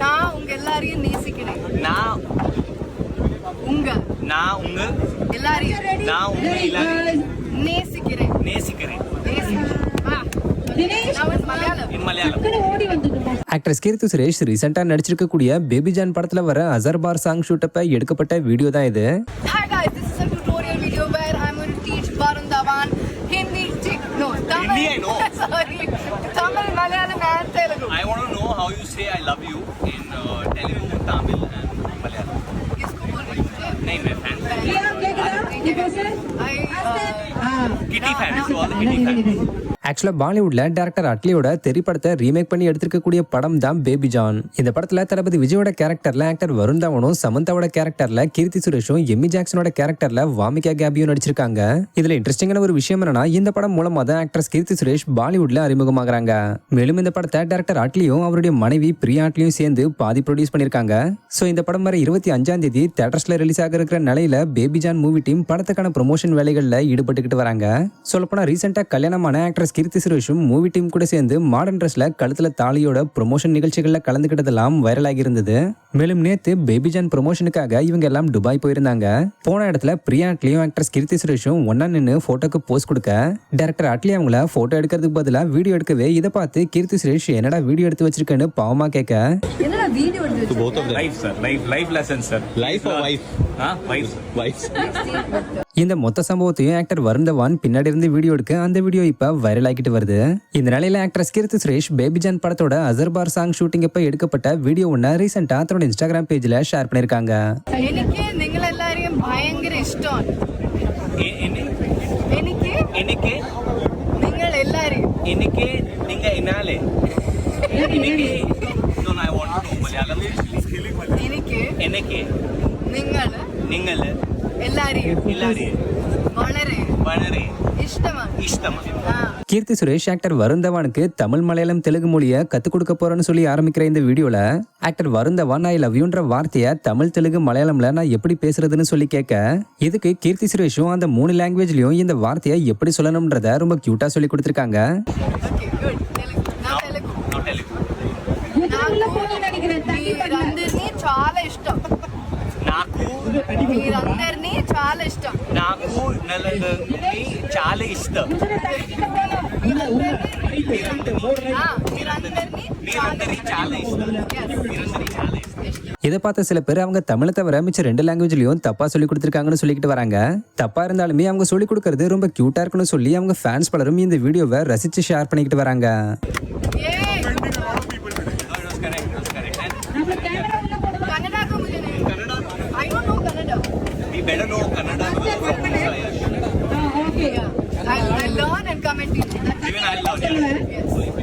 நான் உங்க எல்லாரையும் நேசிக்கிறேன். நான் உங்க எல்லாரையும் நேசிக்கிறேன். ஆக்ட்ரஸ் கீர்த்தி சுரேஷ் ரீசெண்டா நடிச்சிருக்கக்கூடிய பேபி ஜான் படத்துல வர அசர்பார் சாங் ஷூட்டப்ப எடுக்கப்பட்ட வீடியோ தான் இது. Hi guys, this is a tutorial video where I'm going to teach Varun Dhawan Hindi. No, Tamil. Hindi I know. Sorry, Tamil, Malayalam and Telugu. I want to know how you say I love you in Telugu, Tamil and Malayalam. किसको बोल रही हो? नहीं मैं fan. Kitty fan. So all the kitty fan. ஆக்சுவலா பாலிவுட்ல director அட்லியோட தெரி படத்தை remake பண்ணி எடுத்திருக்கக்கூடிய படம் தான் பேபி ஜான். இந்த படத்துல தளபதி விஜயோட கேரக்டர்ல ஆக்டர் வருண் தவனும், சமந்தாவோட கேரக்டர்ல கீர்த்தி சுரேஷும், எம்மி ஜாக்சனோட கேரக்டர்ல வாமிகா கேபியும் நடிச்சிருக்காங்க. இதுல இன்ட்ரெஸ்டிங்கான ஒரு விஷயம் என்னன்னா, இந்த படம் மூலமா தான் ஆக்ட்ரஸ் கீர்த்தி சுரேஷ் பாலிவுட்ல அறிமுகமாகறாங்க. மேலும் இந்த படத்தை டைரக்டர் அட்லியும் அவருடைய மனைவி பிரியா அட்லியும் சேர்ந்து பாதி ப்ரொடியூஸ் பண்ணிருக்காங்க. சோ இந்த படம் வர 25ஆம் தேதி தியேட்டர்ஸ்ல ரிலீஸ் ஆக இருக்கிற நிலையில பேபி ஜான் மூவி டீம் படத்துக்கான ப்ரமோஷன் வேலைகள்ல ஈடுபட்டுக்கிட்டு வராங்க. சொல்லப்போனா ரீசெண்டா கல்யாணமான ஆக்ட்ரஸ் கீர்த்தி சுரேஷும் மூவி டீம் கூட சேர்ந்து மாடர்ன் ட்ரெஸ்ல கழுத்துல தாலியோட ப்ரமோஷன் நிகழ்ச்சிகள்ல கலந்துக்கிட்டதெல்லாம் வைரல் ஆகி இருந்தது. மேலும் நேத்து பேபி ஜான் ப்ரமோஷனுக்காக இவங்க எல்லாம் துபாய் போயிருந்தாங்க. போன இடத்துல பிரியா அட்லியும் ஆக்ட்ரஸ் கீர்த்தி சுரேஷும் ஒன்னா நின்று போட்டோக்கு போஸ்ட் கொடுக்க, டைரக்டர் அட்லி அவங்கள போட்டோ எடுக்கிறதுக்கு பதிலா வீடியோ எடுக்கவே, இதை பார்த்து கீர்த்தி சுரேஷ் என்னடா வீடியோ எடுத்து வச்சிருக்கேன்னு பாவமா கேட்க, என்னடா வீடியோ எடுத்து Both of them. Life sir, life lessons sir. Life or wife? Wife. இந்த மொத்த சம்பவத்தையும் ஆக்டர் வருண் தவான் பின்னாடி இருந்து வீடியோ எடுக்க அந்த வீடியோ இப்ப வைரல் ஆகிட்டு வருது. இந்த நிலையில actress Keerthy Suresh baby John படத்தோட அசர்பார் சாங் ஷூட்டிங் அப்ப எடுக்கப்பட்ட வீடியோ ஒன்னு ரீசெண்டா தன்னோட இன்ஸ்டாகிராம் பேஜ்ல ஷேர் பண்ணிருக்காங்க. എനിക്ക് നിങ്ങൾ എല്ലാരെയും ഭയങ്കര ഇഷ്ടമാണ്. എനിക്ക് നിങ്ങൾ എല്ലാരെയും நீங்க என்னாலே No, I want to know Malayalam. എനിക്ക് നിങ്ങൾ എല്ലാരെയും വളരെ ഇഷ്ടമാണ്. கீர்த்தி சுரேஷ் ஆக்டர் வருண் தவானுக்கு தமிழ், மலையாளம், தெலுங்கு மொழியை கத்துக் கொடுக்க போறேன்னு சொல்லி ஆரம்பிக்கிற இந்த வீடியோல actor Varun Dhawan I love யூன்ற வார்த்தையை தமிழ், தெலுங்கு, மலையாளம்ல நான் எப்படி பேசுறதுன்னு சொல்லி கேட்க, இதுக்கு கீர்த்தி சுரேஷும் அந்த 3 லாங்குவேஜ்லயும் இந்த வார்த்தையை எப்படி சொல்லணும்ன்றத ரொம்ப கியூட்டா சொல்லி கொடுத்திருக்காங்க. మీరందరినీ చాలా ఇష్టం. నాకు మీరందరినీ చాలా ఇష్టం. இதை பார்த்த சில பேர் அவங்க தமிழை தவிர மிச்ச 2 லாங்குவேஜ்லயும் தப்பா சொல்லி கொடுத்திருக்காங்கன்னு சொல்லிட்டு வராங்க. தப்பா இருந்தாலுமே அவங்க சொல்லி கொடுக்கறது ரொம்ப கியூட்டா இருக்குன்னு சொல்லி அவங்க ஃபேன்ஸ் பலரும் இந்த வீடியோவை ரசிச்சு ஷேர் பண்ணிக்கிட்டு வராங்க. better know Kannada from I'll learn and comment. Even I'll learn.